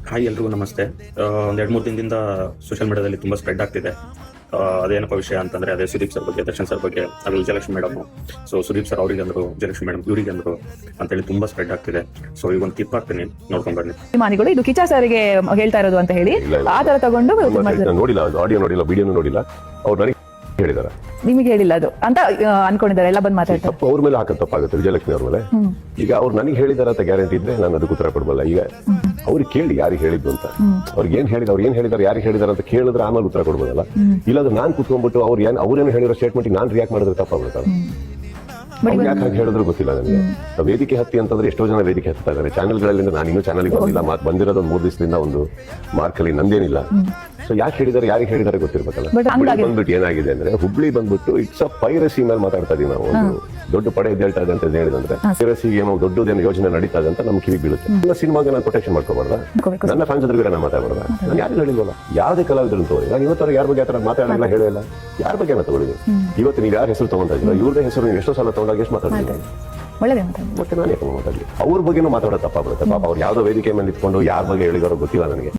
Hi ಎಲ್ರಿಗೂ ನಮಸ್ತೆ. ಒಂದು 2-3 ದಿನದಿಂದ ಸೋಷಿಯಲ್ ಮೀಡಿಯಾದಲ್ಲಿ ತುಂಬ ಸ್ಪ್ರೆಡ್ ಆಗ್ತಿದೆ. ಅದೇನಪ್ಪ ವಿಷಯ ಅಂತಂದ್ರೆ ಅದೇ ಸುದೀಪ್ ಸರ್ ಬಗ್ಗೆ, ದರ್ಶನ್ ಸರ್ ಬಗ್ಗೆ, ಅದು Vijayalakshmi madam. So Sudeep sir ಅವರಿಗೆ ಅಂದ್ರು, ವಿಜಯಲಕ್ಷ್ಮಿ ಮೇಡಮ್ ಇವರಿಗೆ ಅಂದ್ರು ಅಂತೇಳಿ ತುಂಬಾ ಸ್ಪ್ರೆಡ್ ಆಗ್ತಿದೆ. ಸೊ ಈಗ ಒಂದು ಕ್ಲಿಪ್ ಹಾಕ್ತೀನಿ, ನೋಡ್ಕೊಂಡ್ ಬನ್ನಿ. ಅಭಿಮಾನಿಗಳು ಇದು ಕಿಚ್ಚ ಸರಿಗೆ ಹೇಳ್ತಾ ಇರೋದು ಅಂತ ಹೇಳಿ ಆ ತರ ತಗೊಂಡು ನೋಡಿಲ್ಲ, ಆಡಿಯೋ ನೋಡಿಲ್ಲ, ವಿಡಿಯೋನು ನೋಡಿಲ್ಲ. ಅವ್ರು ನನಗೆ ಹೇಳಿದಾರೆ, ನಿಮಗೆ ಹೇಳಿಲ್ಲ ಅದು ಅಂತ ಅನ್ಕೊಂಡಿದ್ದಾರೆ. ಎಲ್ಲ ಬಂದ್ ಮಾತಾಡ್ತಾರೆ. ತಪ್ಪು ಅವ್ರ ಮೇಲೆ ಹಾಕೋದು ತಪ್ಪಾಗುತ್ತೆ, ವಿಜಯಲಕ್ಷ್ಮಿ ಅವ್ರ ಮೇಲೆ. ಈಗ ಅವ್ರು ನನಗೆ ಹೇಳಿದಾರೆ ಅಂತ ಗ್ಯಾರಂಟಿ ಇದ್ರೆ ನಾನು ಅದಕ್ಕೆ ಉತ್ತರ ಕೊಡಬಲ್ಲ. ಈಗ ಅವ್ರಿಗೆ ಕೇಳಿ ಯಾರಿಗೆ ಹೇಳಿದ್ದು ಅಂತ, ಅವ್ರಿಗೆ ಏನ್ ಹೇಳಿದಾರೆ, ಯಾರಿಗೆ ಹೇಳಿದಾರೆ ಅಂತ ಕೇಳಿದ್ರೆ ಆಮೇಲೆ ಉತ್ತರ ಕೊಡ್ಬೋದಲ್ಲ. ಇಲ್ಲಾಂದ್ರೆ ನಾನ್ ಕುತ್ಕೊಂಡ್ಬಿಟ್ಟು ಅವ್ರೇನು ಹೇಳಿರೋ ಸ್ಟೇಟ್ಮೆಂಟ್ ನಾನು ರಿಯಾಕ್ಟ್ ಮಾಡಿದ್ರೆ ತಪ್ಪಾಗ್ಬಿಡ್ತಾರೆ. ಯಾಕೆ ಹಾಗೆ ಹೇಳಿದ್ರು ಗೊತ್ತಿಲ್ಲ ನನಗೆ. ವೇದಿಕೆ ಹತ್ತಿ ಅಂತಂದ್ರೆ ಎಷ್ಟೋ ಜನ ವೇದಿಕೆ ಹತ್ತಾ ಇದ್ದಾರೆ ಚಾನೆಲ್ಗಳಲ್ಲಿ. ನಾನು ಇನ್ನೂ ಚಾನಲ್ಗೆ ಬಂದಿಲ್ಲ, ಬಂದಿರೋದು 3 ದಿವಸದಿಂದ ಒಂದು ಮಾರ್ಕಲ್ಲಿ ನಂದೇನಿಲ್ಲ. ಸೊ ಯಾಕೆ ಹೇಳಿದಾರೆ, ಯಾರಿಗೆ ಹೇಳಿದಾರೆ ಗೊತ್ತಿರ್ಬೇಕಲ್ಲ. ಬಂದ್ಬಿಟ್ಟು ಏನಾಗಿದೆ ಅಂದ್ರೆ, ಹುಬ್ಳಿ ಬಂದ್ಬಿಟ್ಟು ಇಟ್ಸ್ ಅ ಪೈರಸಿ ಮೇಲೆ ಮಾತಾಡ್ತಾ ಇದೀವಿ ನಾವು. ಒಂದು ದೊಡ್ಡ ಪಡೆ ಎದ್ದೇಳ್ತಾ ಇದೆ ಅಂತ ಹೇಳಿದಂದ್ರೆ, ಪೈರಸಿಗೆ ಏನೋ ದೊಡ್ಡದೇನೋ ಯೋಜನೆ ನಡೀತಾ ಇದೆ ಅಂತ ನಮ್ಗೆ ಕಿವಿ ಬೀಳುತ್ತೆ. ನನ್ನ ಸಿನಿಮಾಗೆ ನಾನು ಪ್ರೊಟೆಕ್ಷನ್ ಮಾಡ್ಕೋಬಾರ್ದ, ನನ್ನ ಫ್ಯಾನ್ಸ್ ಎದುರುಗಡೆ ನಾನು ಮಾತಾಡಬಾರ್ದ. ನಾನು ಯಾರು ಹೇಳಿಲ್ವಲ್ಲ, ಯಾವುದೇ ಕಲಾವಿದ್ರು ತೋರಿ. ನಾನು ಇವತ್ತವ್ರಿಗೆ ಯಾರ ಬಗ್ಗೆ ಆ ಥರ ಮಾತಾಡಲಿಲ್ಲ, ಹೇಳಿಲ್ಲ. ಯಾರ ಬಗ್ಗೆ ತಗೊಳ್ಳಿದ್ರು. ಇವತ್ತು ನೀವು ಯಾರ ಹೆಸರು ತಗೊಂತಾ ಇದ್ದೀರಾ, ಇವ್ರದೇ ಹೆಸರು ನೀವು ಎಷ್ಟೋ ಸಲ ತಗೊಂಡಾಗ ಎಷ್ಟು ಮಾತಾಡ್ತೀವಿ. ಮತ್ತೆ ನಾನು ಯಾಕೆ ಮಾತಾಡಲಿ. ಅವ್ರ ಬಗ್ಗೆನೂ ಮಾತಾಡೋದು ತಪ್ಪಾಗ್ಬಿಡುತ್ತೆ. ಪಾಪ ಅವ್ರು ಯಾವ್ದೋ ವೇದಿಕೆ ಮೇಲೆ ನಿಂತ್ಕೊಂಡು ಯಾರ ಬಗ್ಗೆ ಹೇಳಿದಾರೋ ಗೊತ್ತಿಲ್ಲ ನನಗೆ.